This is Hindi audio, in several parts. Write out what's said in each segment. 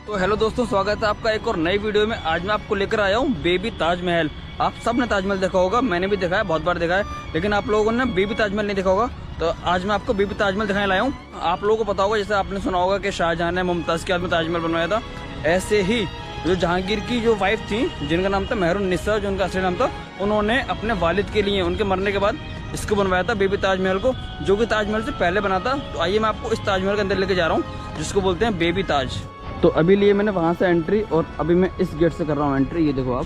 तो हेलो दोस्तों, स्वागत है आपका एक और नई वीडियो में। आज मैं आपको लेकर आया हूँ बेबी ताजमहल। आप सब ने ताजमहल देखा होगा, मैंने भी देखा है, बहुत बार देखा है, लेकिन आप लोगों ने बेबी ताजमहल नहीं देखा होगा। तो आज मैं आपको बेबी ताजमहल दिखाने लाया हूँ। आप लोगों को पता होगा, जैसे आपने सुना होगा कि शाहजहां ने मुमताज़ के याद में ताजमहल बनवाया था, ऐसे ही जो जहांगीर की जो वाइफ थी, जिनका नाम था मेहरुन्निसा, जो उनका असली नाम था, उन्होंने अपने वालिद के लिए उनके मरने के बाद इसको बनवाया था, बेबी ताजमहल को, जो कि ताजमहल से पहले बना था। तो आइए मैं आपको इस ताजमहल के अंदर लेके जा रहा हूँ, जिसको बोलते हैं बेबी ताज। तो अभी लिए मैंने वहाँ से एंट्री, और अभी मैं इस गेट से कर रहा हूँ एंट्री। ये देखो आप,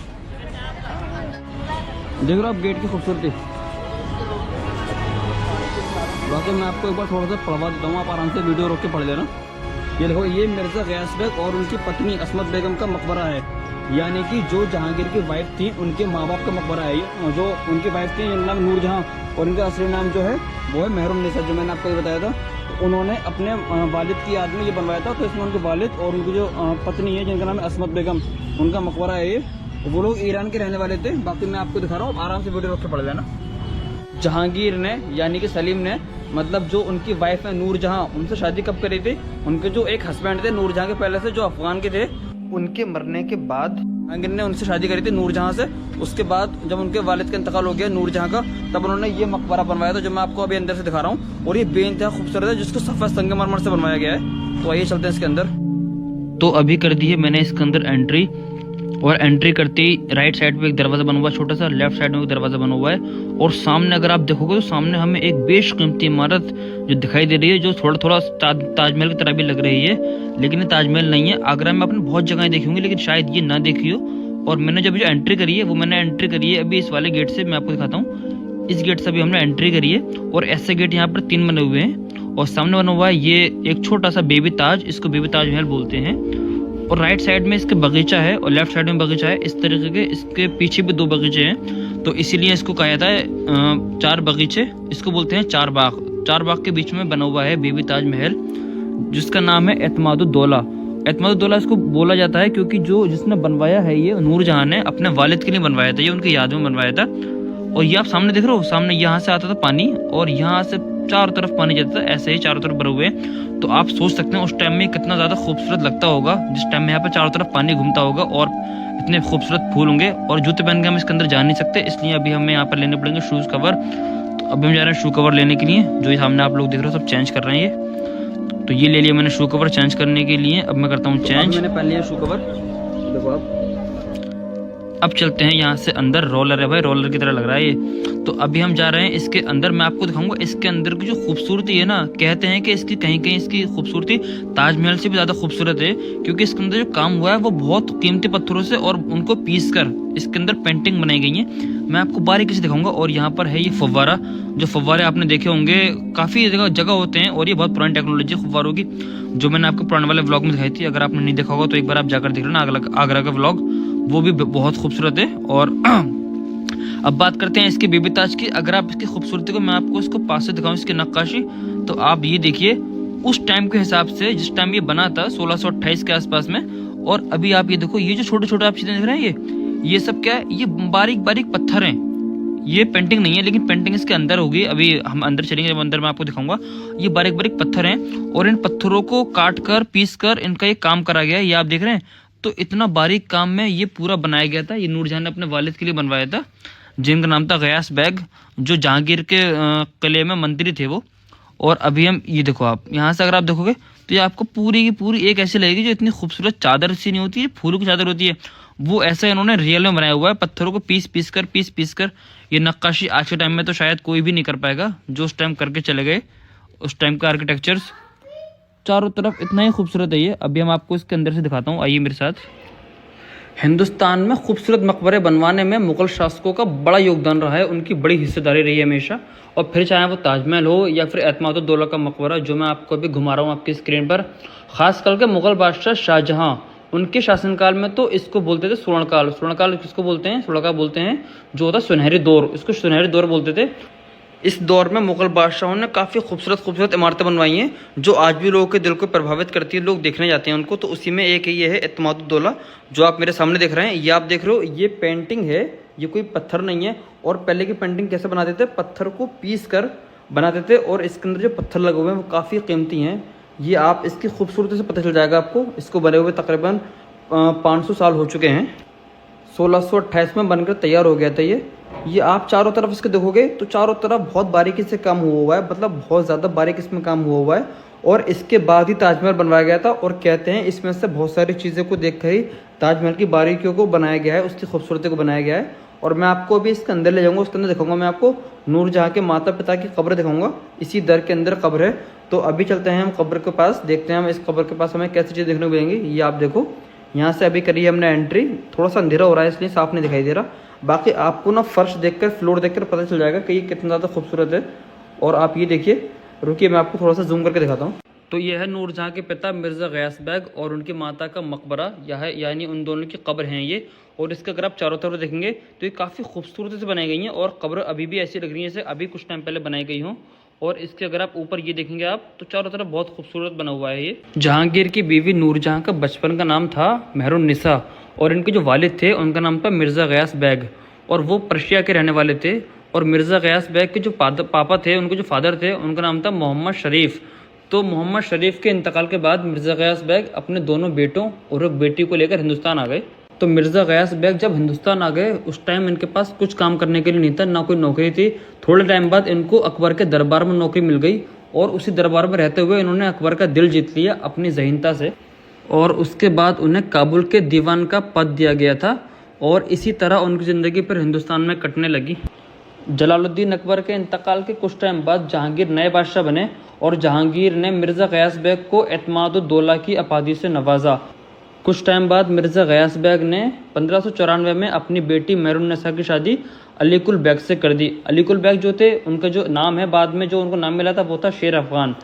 देख रहे हो आप गेट की खूबसूरती। बाकी मैं आपको एक बार थोड़ा सा पढ़वा देता हूँ, आप आराम से वीडियो रोक के पढ़ लेना। ये देखो, ये मिर्ज़ा गयास बेग और उनकी पत्नी असमत बेगम का मकबरा है, यानी कि जो जहांगीर की वाइफ थी उनके माँ बाप का मकबरा है ये। जो उनकी वाइफ थी, उनका नाम नूरजहां, और उनका असली नाम जो है वो है मेहरुन्निसा, जो मैंने आपको ये बताया था। उन्होंने अपने वालिद की याद में ये बनवाया था। तो इसमें उनके वालिद और उनकी जो पत्नी है, जिनका नाम है असमत बेगम, उनका मकबरा है ये। वो लोग ईरान के रहने वाले थे। बाकी मैं आपको दिखा रहा हूँ, आराम से वीडियो रोक के पढ़ लेना। जहांगीर ने, यानी कि सलीम ने, मतलब जो उनकी वाइफ है नूरजहां, उनसे शादी कब करी थी? उनके जो एक हस्बैंड थे नूरजहां के पहले से, जो अफगान के थे, उनके मरने के बाद जहांगीर ने उनसे शादी करी थी, नूरजहां से। उसके बाद जब उनके वालिद का इंतकाल हो गया नूरजहां का, तब उन्होंने ये मकबरा बनवाया था, जो मैं आपको अभी अंदर से दिखा रहा हूँ। और ये बेइंतहा खूबसूरत है, जिसको सफेद संगमरमर से बनवाया गया है। तो आइए चलते हैं इसके अंदर। तो अभी कर दी है मैंने इसके अंदर एंट्री, और एंट्री करते ही राइट साइड पे एक दरवाज़ा बना हुआ है छोटा सा, लेफ्ट साइड में एक दरवाज़ा बना हुआ है, और सामने अगर आप देखोगे तो सामने हमें एक बेशकीमती इमारत जो दिखाई दे रही है, जो थोड़ा थोड़ा ताजमहल की तरह भी लग रही है, लेकिन ये ताजमहल नहीं है। आगरा में आपने बहुत जगह देखी होंगी, लेकिन शायद ये ना देखी हो। और मैंने जब जो एंट्री करी है, वो मैंने एंट्री करी है अभी इस वाले गेट से। मैं आपको दिखाता हूँ, इस गेट से अभी हमने एंट्री करी है। और ऐसे गेट यहाँ पर 3 बने हुए हैं, और सामने बना हुआ है ये एक छोटा सा बेबी ताज, इसको बेबी ताजमहल बोलते हैं। और राइट साइड में इसके बगीचा है, और लेफ्ट साइड में बगीचा है। इस तरीके के इसके पीछे भी 2 बगीचे हैं, तो इसीलिए इसको कहा जाता है 4 बगीचे। इसको बोलते हैं 4 बाग। 4 बाग के बीच में बना हुआ है बेबी ताजमहल, जिसका नाम है एतमादुद्दौला। एतमादुद्दौला इसको बोला जाता है क्योंकि जो जिसने बनवाया है ये नूरजहां ने अपने वालिद के लिए बनवाया था, ये उनकी याद में बनवाया था। और ये आप सामने देख रहे हो, सामने यहाँ से आता था पानी, और यहाँ से चारों तरफ पानी जाता था, ऐसे ही चारों तरफ भरे हुए हैं। तो आप सोच सकते हैं उस टाइम में कितना ज़्यादा खूबसूरत लगता होगा, जिस टाइम में यहाँ पर चारों तरफ पानी घूमता होगा, और इतने खूबसूरत फूल होंगे। और जूते पहन के हम इसके अंदर जा नहीं सकते, इसलिए अभी हमें यहाँ पर लेने पड़ेंगे शूज़ कवर। तो अभी हम जा रहे हैं शू कवर लेने के लिए, जो सामने आप लोग देख रहे हो सब चेंज कर रहे हैं ये। तो ये ले लिया मैंने शू कवर चेंज करने के लिए। अब मैं करता हूँ चेंज। मैंने पहन लिया शू कवर, देखो आप। अब चलते हैं यहाँ से अंदर। रोलर है भाई, रोलर की तरह लग रहा है ये। तो अभी हम जा रहे हैं इसके अंदर। मैं आपको दिखाऊंगा इसके अंदर की जो खूबसूरती है ना, कहते हैं कि इसकी कहीं कहीं इसकी खूबसूरती ताजमहल से भी ज़्यादा खूबसूरत है, क्योंकि इसके अंदर जो काम हुआ है वो बहुत कीमती पत्थरों से और उनको पीस कर इसके अंदर पेंटिंग बनाई गई है। मैं आपको बारीकी से दिखाऊंगा। और यहाँ पर है ये फव्वारा, जो फव्वारे आपने देखे होंगे काफ़ी जगह होते हैं, और ये बहुत पुरानी टेक्नोलॉजी है फव्वारों की, जो मैंने आपको पुराने वाले व्लॉग में दिखाई थी। अगर आपने नहीं देखा होगा तो एक बार आप जाकर देख लेना आगरा का व्लॉग, वो भी बहुत खूबसूरत है। और अब बात करते हैं इसके बेबी ताज की। अगर आप इसकी खूबसूरती को, मैं आपको इसको पास से दिखाऊं, इसकी नक्काशी, तो आप ये देखिए उस टाइम के हिसाब से, जिस टाइम ये बना था 1628 के आसपास में। और अभी आप ये देखो, ये जो छोटे छोटे आप चीजें देख रहे हैं, ये सब क्या है? ये बारीक बारीक पत्थर हैं। ये पेंटिंग नहीं है, लेकिन पेंटिंग इसके अंदर होगी। अभी हम अंदर चलेंगे, जब अंदर मैं आपको दिखाऊंगा। ये बारीक बारीक पत्थर हैं, और इन पत्थरों को काट कर, पीस कर इनका ये काम करा गया है। ये आप देख रहे हैं, तो इतना बारीक काम में ये पूरा बनाया गया था। ये नूरजहां ने अपने वालिद के लिए बनवाया था, जिनका नाम था गयास बेग, जो जहांगीर के किले में मंत्री थे वो। और अभी हम ये देखो, आप यहाँ से अगर आप देखोगे तो ये आपको पूरी की पूरी एक ऐसी लगेगी, जो इतनी खूबसूरत चादर सी नहीं होती है, फूलों की चादर होती है, वो ऐसा इन्होंने रियल में बनाया हुआ है। पत्थरों को पीस पीस कर ये नक्काशी आज के टाइम में तो शायद कोई भी नहीं कर पाएगा, जो उस टाइम करके चले गए। उस टाइम का आर्किटेक्चर्स चारों तरफ इतना ही खूबसूरत है ये। अभी हम आपको इसके अंदर से दिखाता हूँ, आइए मेरे साथ। हिंदुस्तान में खूबसूरत मकबरे बनवाने में मुगल शासकों का बड़ा योगदान रहा है, उनकी बड़ी हिस्सेदारी रही है हमेशा। और फिर चाहे वो ताजमहल हो या फिर एतमादुद्दौला का मकबरा, जो मैं आपको अभी घुमा रहा हूँ आपकी स्क्रीन पर। खास करके मुगल बादशाह शाहजहां, उनके शासनकाल में तो इसको बोलते थे स्वर्णकाल। स्वर्णकाल किसको बोलते हैं? स्वर्णकाल बोलते हैं जो होता है सुनहरी दौर, इसको सुनहरी दौर बोलते थे। इस दौर में मुगल बादशाहों ने काफ़ी खूबसूरत इमारतें बनवाई हैं, जो आज भी लोगों के दिल को प्रभावित करती है, लोग देखने जाते हैं उनको। तो उसी में एक ये है एतमादुद्दौला, जो आप मेरे सामने देख रहे हैं। ये आप देख रहे हो, ये पेंटिंग है, ये कोई पत्थर नहीं है। और पहले की पेंटिंग कैसे बनाते थे? पत्थर को पीस कर बनाते थे, और इसके अंदर जो पत्थर लगे हुए हैं वो काफ़ी कीमती हैं। ये आप इसकी खूबसूरती से पता चल जाएगा आपको। इसको बने हुए तकरीबन 500 साल हो चुके हैं। 1628 में बनकर तैयार हो गया था ये आप चारों तरफ इसके देखोगे तो चारों तरफ बहुत बारीकी से काम हुआ है, मतलब बहुत ज़्यादा बारीक इसमें काम हुआ है। और इसके बाद ही ताजमहल बनवाया गया था और कहते हैं इसमें से बहुत सारी चीज़ों को देखकर ही ताजमहल की बारीकियों को बनाया गया है, उसकी खूबसूरती को बनाया गया है। और मैं आपको अभी इसके अंदर ले जाऊँगा, उसके अंदर दिखाऊंगा मैं आपको नूरजहाँ के माता पिता की कब्र दिखाऊंगा। इसी दर के अंदर कब्र है। तो अभी चलते हैं हम कब्र के पास, देखते हैं हम इस कब्र के पास हमें कैसी चीज़ देखने को मिलेंगी। ये आप देखो, यहाँ से अभी करी हमने एंट्री, थोड़ा सा अंधेरा हो रहा है इसलिए साफ नहीं दिखाई दे रहा। बाकी आपको ना फर्श देखकर, फ्लोर देखकर पता चल जाएगा कि ये कितना ज़्यादा खूबसूरत है। और आप ये देखिए, रुकिए मैं आपको थोड़ा सा जूम करके दिखाता हूँ। तो ये है नूरजहाँ के पिता मिर्ज़ा गयास बेग और उनकी माता का मकबरा, यह है यानी उन दोनों की कब्र हैं ये। और इसके अगर आप चारों तरफ देखेंगे तो ये काफ़ी खूबसूरती से बनाई गई हैं और कब्र अभी भी ऐसी लग रही है जैसे अभी कुछ टाइम पहले बनाई गई हों। और इसके अगर आप ऊपर ये देखेंगे आप तो चारों तरफ बहुत खूबसूरत बना हुआ है ये। जहांगीर की बीवी नूरजहाँ का बचपन का नाम था मेहरुन्निसा और इनके जो वालिद थे उनका नाम था मिर्ज़ा गयास बेग और वो पर्शिया के रहने वाले थे। और मिर्ज़ा गयास बेग के जो पापा थे, उनके जो फादर थे, उनका नाम था मोहम्मद शरीफ। तो मोहम्मद शरीफ के इंतकाल के बाद मिर्ज़ा गयास बेग अपने दोनों बेटों और एक बेटी को लेकर हिंदुस्तान आ गए। तो मिर्ज़ा गयास बेग जब हिंदुस्तान आ गए उस टाइम इनके पास कुछ काम करने के लिए नहीं था, ना कोई नौकरी थी। थोड़े टाइम बाद इनको अकबर के दरबार में नौकरी मिल गई और उसी दरबार में रहते हुए इन्होंने अकबर का दिल जीत लिया अपनी ज़हीनता से। और उसके बाद उन्हें काबुल के दीवान का पद दिया गया था और इसी तरह उनकी ज़िंदगी फिर हिंदुस्तान में कटने लगी। जलालुद्दीन अकबर के इंतकाल के कुछ टाइम बाद जहांगीर नए बादशाह बने और जहांगीर ने मिर्ज़ा गयास बेग को एतमादुद्दौला की उपाधि से नवाजा। कुछ टाइम बाद मिर्ज़ा गयास बेग ने 1594 में अपनी बेटी मेहरुन्निसा की शादी अलीकुल बेग से कर दी। अलीकुल बेग जो थे, उनका जो नाम है बाद में जो उनको नाम मिला था वो था शेर अफगान।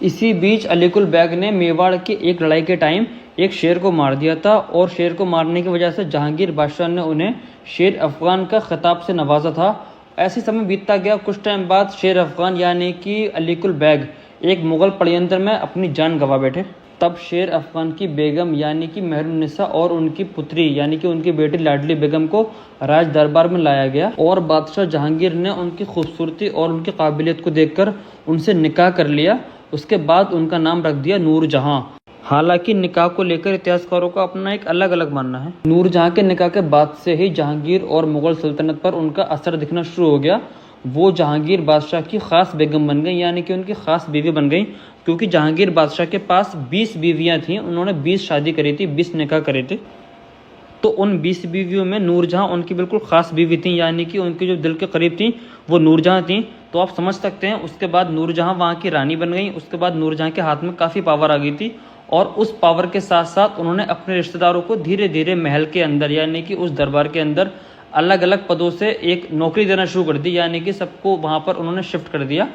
इसी बीच अलीकुल बेग ने मेवाड़ की एक लड़ाई के टाइम एक शेर को मार दिया था और शेर को मारने की वजह से जहांगीर बादशाह ने उन्हें शेर अफगान का खिताब से नवाजा था। ऐसे समय बीतता गया। कुछ टाइम बाद शेर अफगान यानी कि अलीकुल बेग एक मुग़ल षड्यंत्र में अपनी जान गंवा बैठे। तब शेर अफगान की बेगम यानी कि मेहरुन्निसा और उनकी पुत्री यानी कि उनकी बेटी लाडली बेगम को राज दरबार में लाया गया और बादशाह जहांगीर ने उनकी खूबसूरती और उनकी काबिलियत को देखकर उनसे निकाह कर लिया। उसके बाद उनका नाम रख दिया नूरजहाँ। हालांकि निकाह को लेकर इतिहासकारों का अपना एक अलग अलग मानना है। नूरजहाँ के निकाह के बाद से ही जहांगीर और मुग़ल सल्तनत पर उनका असर दिखना शुरू हो गया। वो जहांगीर बादशाह की ख़ास बेगम बन गई यानी कि उनकी ख़ास बीवी बन गई, क्योंकि जहांगीर बादशाह के पास 20 बीवियाँ थीं। उन्होंने 20 शादी करी थी, 20 निकाह करे थे। तो उन 20 बीवियों में नूरजहाँ उनकी बिल्कुल ख़ास बीवी थी यानी कि उनकी जो दिल के करीब थी वो नूरजहाँ थी। तो आप समझ सकते हैं उसके बाद नूरजहाँ वहाँ की रानी बन गई। उसके बाद नूरजहाँ के हाथ में काफ़ी पावर आ गई थी और उस पावर के साथ साथ उन्होंने अपने रिश्तेदारों को धीरे धीरे महल के अंदर यानी कि उस दरबार के अंदर अलग अलग पदों से एक नौकरी देना शुरू कर दी, यानी कि सबको वहाँ पर उन्होंने शिफ्ट कर दिया।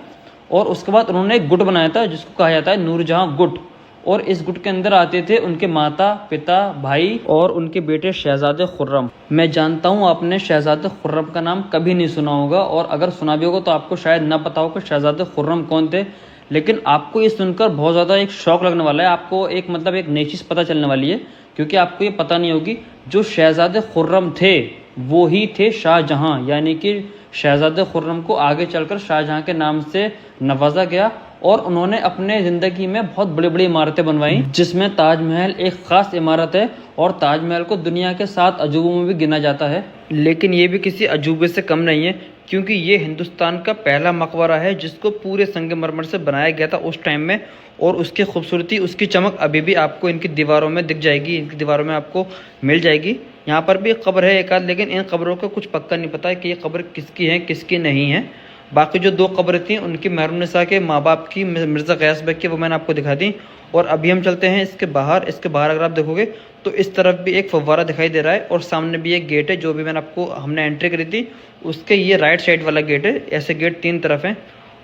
और उसके बाद उन्होंने एक गुट बनाया था जिसको कहा जाता है नूरजहाँ गुट। और इस गुट के अंदर आते थे उनके माता पिता, भाई और उनके बेटे शहजादे खुर्रम। मैं जानता हूँ आपने शहजादे खुर्रम का नाम कभी नहीं सुना होगा और अगर सुना भी होगा तो आपको शायद ना पता हो कि शहजादे खुर्रम कौन थे। लेकिन आपको ये सुनकर बहुत ज़्यादा एक शौक लगने वाला है, आपको एक एक नई चीज़ पता चलने वाली है, क्योंकि आपको ये पता नहीं होगी जो शहजादे खुर्रम थे वो ही थे शाहजहाँ, यानी कि शहजादे खुर्रम को आगे चलकर शाहजहाँ के नाम से नवाजा गया और उन्होंने अपने ज़िंदगी में बहुत बड़ी बड़ी इमारतें बनवाई, जिसमें ताजमहल एक ख़ास इमारत है और ताजमहल को दुनिया के 7 अजूबों में भी गिना जाता है। लेकिन ये भी किसी अजूबे से कम नहीं है, क्योंकि ये हिंदुस्तान का पहला मकबरा है जिसको पूरे संगमरमर से बनाया गया था उस टाइम में। और उसकी खूबसूरती, उसकी चमक अभी भी आपको इनकी दीवारों में दिख जाएगी, इनकी दीवारों में आपको मिल जाएगी। यहाँ पर भी एक कब्र है एक आध, लेकिन इन कब्रों का कुछ पक्का नहीं पता है कि ये कब्र किसकी है किसकी नहीं है। बाकी जो 2 कब्रें थी उनकी मेहरुन्निसा के माँ बाप की, मिर्ज़ा गयास बेग की, वो मैंने आपको दिखा दी। और अभी हम चलते हैं इसके बाहर। इसके बाहर अगर आप देखोगे तो इस तरफ भी एक फव्वारा दिखाई दे रहा है और सामने भी एक गेट है जो भी हमने एंट्री करी थी उसके ये राइट साइड वाला गेट है। ऐसे गेट 3 तरफ हैं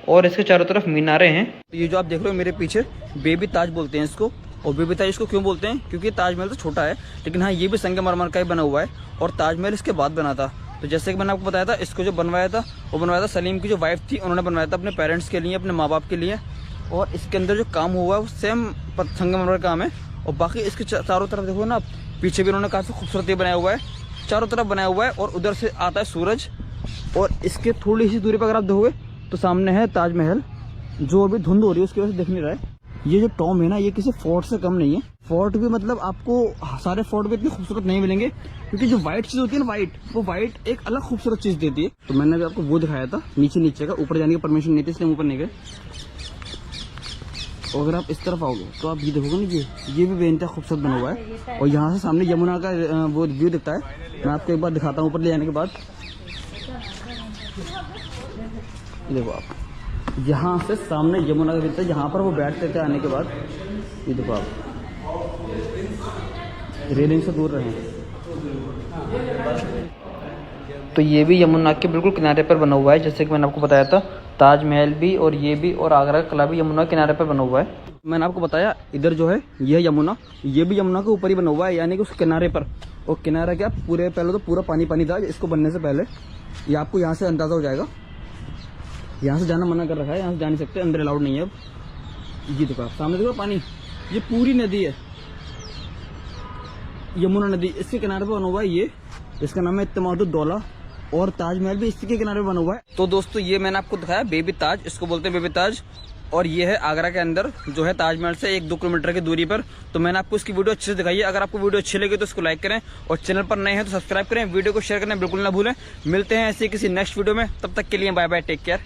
और इसके चारों तरफ मीनारें हैं। ये जो आप देख रहे हो मेरे पीछे, बेबी ताज बोलते हैं इसको। और बेबी ताज इसको क्यों बोलते हैं? क्योंकि ताजमहल तो छोटा है, लेकिन हाँ ये भी संगमरमर का ही बना हुआ है और ताजमहल इसके बाद बना था। तो जैसे कि मैंने आपको बताया था, इसको जो बनवाया था वो बनवाया था सलीम की जो वाइफ थी, उन्होंने बनवाया था अपने पेरेंट्स के लिए, अपने माँ बाप के लिए। और इसके अंदर जो काम हुआ है वो सेम संगमरमर काम है। और बाकी इसके चारों तरफ देखो ना, पीछे भी उन्होंने काफ़ी खूबसूरती बनाया हुआ है, चारों तरफ बनाया हुआ है। और उधर से आता है सूरज और इसके थोड़ी सी दूरी पर अगर आप देखोगे तो सामने है ताजमहल, जो अभी धुंध हो रही है उसकी वजह से दिख नहीं रहा है। ये जो टॉम है ना, ये किसी फोर्ट से कम नहीं है। फोर्ट भी मतलब आपको सारे फोर्ट भी इतने खूबसूरत नहीं मिलेंगे, क्योंकि जो व्हाइट चीज होती है ना, व्हाइट, वो व्हाइट एक अलग खूबसूरत चीज देती है। तो मैंने अभी आपको वो दिखाया था नीचे का, ऊपर जाने की परमिशन नहीं थी इसलिए ऊपर नहीं गए। और अगर आप इस तरफ आओगे तो आप ये देखोगे ना, ये भी बेहद खूबसूरत बना हुआ है। और यहाँ से सामने यमुना का वो व्यू दिखता है। मैं आपको एक बार दिखाता हूँ ऊपर ले जाने के बाद। देखो आप, यहाँ से सामने यमुना का दिखता है, यहाँ पर वो बैठते थे आने के बाद। ये देखो आप, रेलिंग से दूर रहें। तो ये भी यमुना के बिल्कुल किनारे पर बना हुआ है, जैसे कि मैंने आपको बताया था। ताजमहल भी और ये भी और आगरा का किला भी यमुना किनारे पर बना हुआ है। मैंने आपको बताया इधर जो है ये है यमुना, ये भी यमुना के ऊपर ही बना हुआ है, यानी कि उस किनारे पर। और किनारा क्या, पूरे पहले तो पूरा पानी पानी था इसको बनने से पहले। ये आपको यहाँ से अंदाजा हो जाएगा। यहाँ से जाना मना कर रखा है, यहाँ से जा नहीं सकते, अंदर अलाउड नहीं है अब। ये देखो आप सामने देखो पानी, ये पूरी नदी है यमुना नदी, इसके किनारे पर बना हुआ है ये। इसका नाम है इत्तेमादुद्दौला, और ताजमहल भी इसी के किनारे बना हुआ है। तो दोस्तों ये मैंने आपको दिखाया बेबी ताज, इसको बोलते हैं बेबी ताज। और ये है आगरा के अंदर जो है ताजमहल से 1-2 किलोमीटर की दूरी पर। तो मैंने आपको इसकी वीडियो अच्छे से दिखाई है। अगर आपको वीडियो अच्छी लगी तो इसको लाइक करें, और चैनल पर नए हैं तो सब्सक्राइब करें, वीडियो को शेयर करना बिल्कुल ना भूलें। मिलते हैं ऐसे किसी नेक्स्ट वीडियो में, तब तक के लिए बाय बाय, टेक केयर।